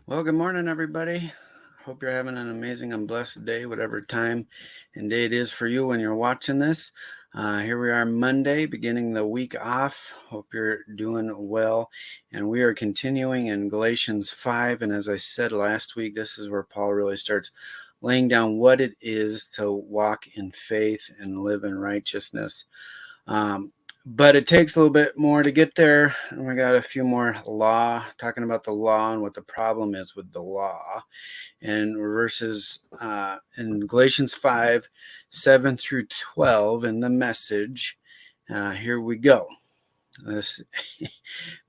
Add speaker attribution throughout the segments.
Speaker 1: Well, good morning, everybody. Hope you're having an amazing and blessed day, whatever time and day it is for you when you're watching this. Here we are Monday, beginning the week off. Hope you're doing well. And we are continuing in Galatians 5. And as I said last week, this is where Paul really starts laying down what it is to walk in faith and live in righteousness. But it takes a little bit more to get there. And we got a few more talking about the law and what the problem is with the law. And verses in Galatians 5, 7 through 12 in the Message. Here we go.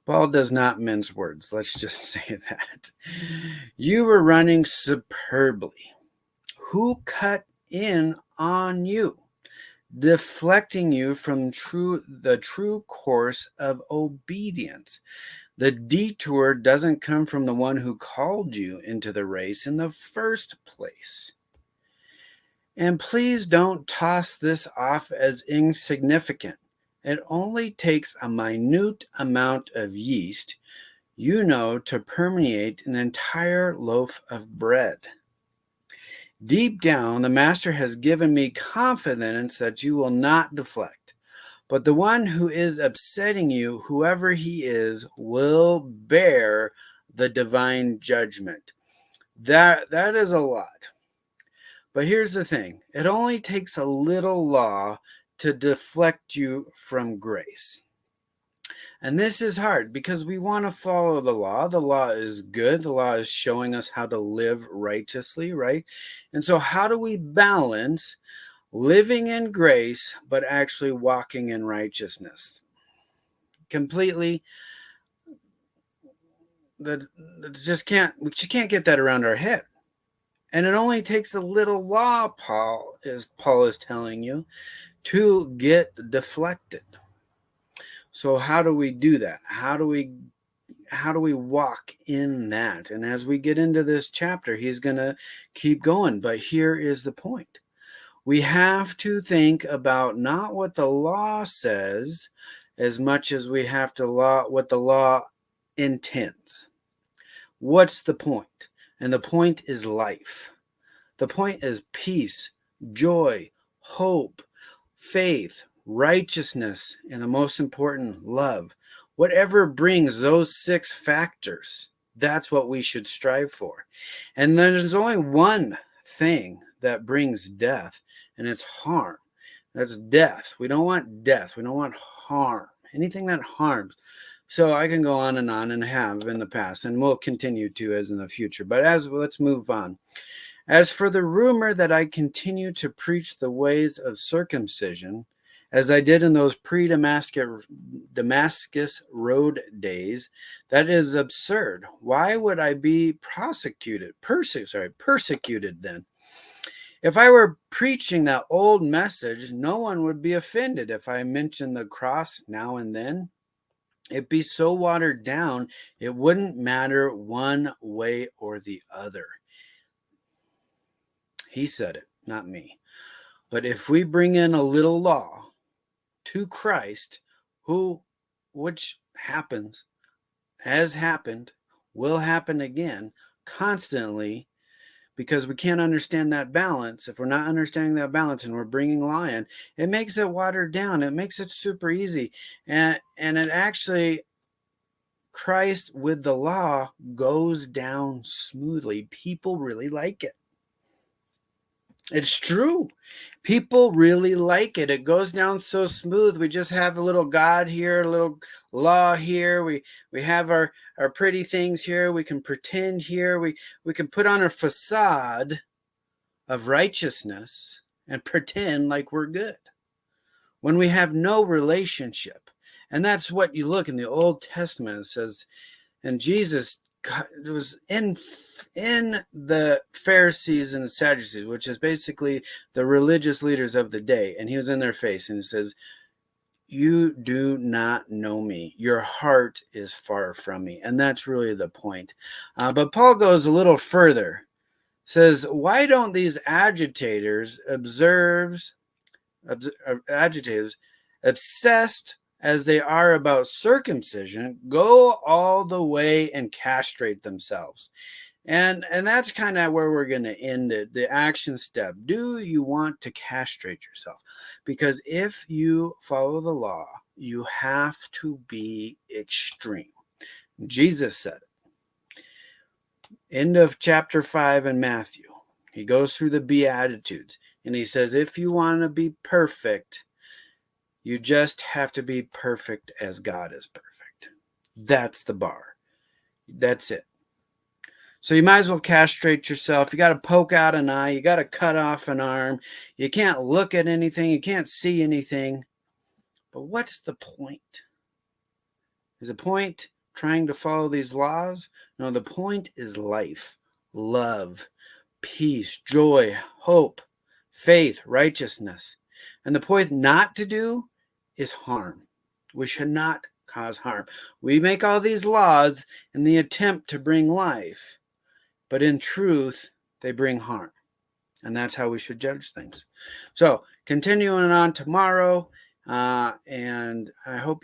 Speaker 1: Paul does not mince words. Let's just say that. You were running superbly. Who cut in on you, deflecting you from the true course of obedience? The detour doesn't come from the one who called you into the race in the first place. And please don't toss this off as insignificant. It only takes a minute amount of yeast, to permeate an entire loaf of bread. Deep down, the Master has given me confidence that you will not deflect. But the one who is upsetting you, whoever he is, will bear the divine judgment. That is a lot. But here's the thing. It only takes a little law to deflect you from grace. And this is hard because we want to follow the law. The law is good. The law is showing us how to live righteously, right? And so how do we balance living in grace, but actually walking in righteousness? Completely, we just can't get that around our head. And it only takes a little law, Paul is telling you, to get deflected. So how do we do that? How do we walk in that? And as we get into this chapter, he's going to keep going. But here is the point. We have to think about not what the law says as much as we have to what the law intends. What's the point? And the point is life. The point is peace, joy, hope, faith, righteousness, and the most important, love. Whatever brings those 6 factors, that's what we should strive for. And there's only one thing that brings death, and it's harm. That's death. We don't want death. We don't want harm. Anything that harms. So I can go on and have in the past, and we'll continue to as in the future. But let's move on. As for the rumor that I continue to preach the ways of circumcision, as I did in those pre-Damascus road days, that is absurd. Why would I be persecuted then? If I were preaching that old message, no one would be offended if I mentioned the cross now and then. It'd be so watered down, it wouldn't matter one way or the other. He said it, not me. But if we bring in a little law to Christ, which has happened, will happen again constantly, because we can't understand that balance. If we're not understanding that balance and we're bringing law in, it makes it watered down. It makes it super easy. And it actually, Christ with the law goes down smoothly. People really like it. It's true. People really like it. It goes down so smooth. We just have a little God here, a little law here. We have our pretty things here. We can pretend here. We can put on a facade of righteousness and pretend like we're good when we have no relationship. And that's what you look in the Old Testament. It says, and Jesus was in the Pharisees and the Sadducees, which is basically the religious leaders of the day, and he was in their face, and he says, you do not know me. Your heart is far from me. And that's really the point. But Paul goes a little further, says, why don't these agitators obsessed as they are about circumcision, go all the way and castrate themselves. And that's kind of where we're going to end it. The action step. Do you want to castrate yourself? Because if you follow the law, you have to be extreme. Jesus said it. End of chapter 5 in Matthew. He goes through the Beatitudes and he says, if you want to be perfect, you just have to be perfect as God is perfect. That's the bar. That's it. So you might as well castrate yourself. You got to poke out an eye. You got to cut off an arm. You can't look at anything. You can't see anything. But what's the point? Is the point trying to follow these laws? No, the point is life, love, peace, joy, hope, faith, righteousness. And the point not to do is harm. We should not cause harm. We make all these laws in the attempt to bring life, but in truth, they bring harm. And that's how we should judge things. So continuing on tomorrow, and I hope you